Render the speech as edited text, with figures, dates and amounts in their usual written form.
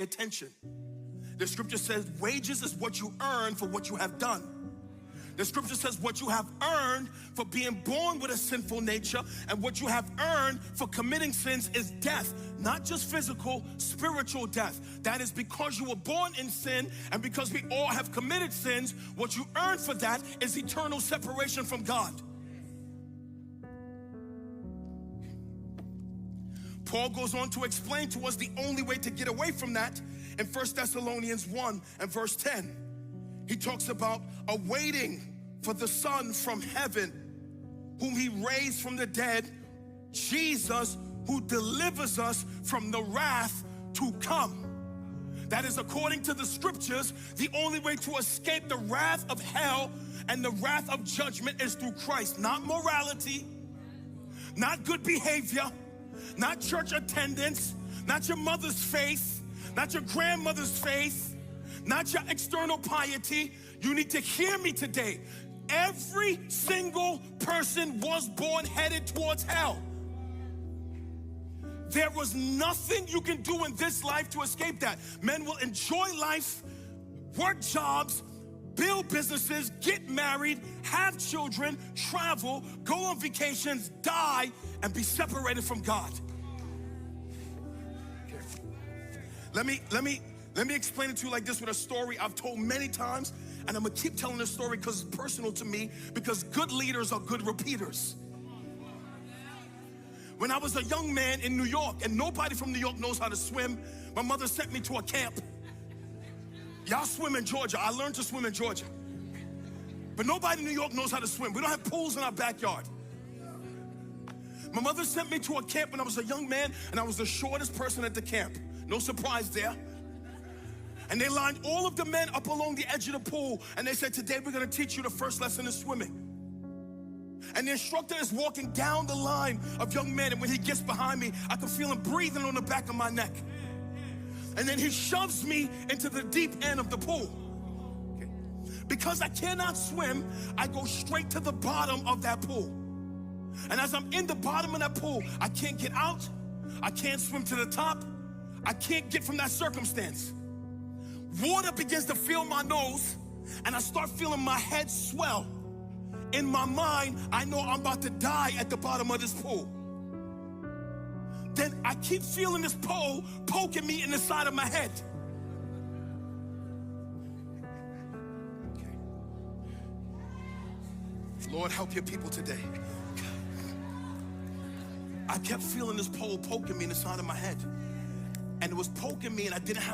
attention. The scripture says wages is what you earn for what you have done. The scripture says what you have earned for being born with a sinful nature, and what you have earned for committing sins is death. Not just physical, spiritual death. That is because you were born in sin, and because we all have committed sins, what you earn for that is eternal separation from God. Paul goes on to explain to us the only way to get away from that in 1 Thessalonians 1 and verse 10. He talks about awaiting for the Son from heaven, whom he raised from the dead, Jesus, who delivers us from the wrath to come. That is, according to the scriptures, the only way to escape the wrath of hell and the wrath of judgment is through Christ. Not morality, not good behavior, not church attendance, not your mother's faith, not your grandmother's faith, not your external piety. You need to hear me today. Every single person was born headed towards hell. There was nothing you can do in this life to escape that. Men will enjoy life, work jobs, build businesses, get married, have children, travel, go on vacations, die, and be separated from God. Let me explain it to you like this with a story I've told many times, and I'm gonna keep telling this story because it's personal to me, because good leaders are good repeaters. When I was a young man in New York, and nobody from New York knows how to swim, my mother sent me to a camp. Y'all swim in Georgia. I learned to swim in Georgia. But nobody in New York knows how to swim. We don't have pools in our backyard. My mother sent me to a camp when I was a young man, and I was the shortest person at the camp. No surprise there. And they lined all of the men up along the edge of the pool, and they said, today we're gonna teach you the first lesson in swimming. And the instructor is walking down the line of young men, and when he gets behind me, I can feel him breathing on the back of my neck. And then he shoves me into the deep end of the pool. Okay. Because I cannot swim, I go straight to the bottom of that pool. And as I'm in the bottom of that pool, I can't get out, I can't swim to the top, I can't get from that circumstance. Water begins to fill my nose, and I start feeling my head swell. In my mind, I know I'm about to die at the bottom of this pool. Then I keep feeling this pole poking me in the side of my head. Okay. Lord, help your people today. I kept feeling this pole poking me in the side of my head. And it was poking me, and I didn't have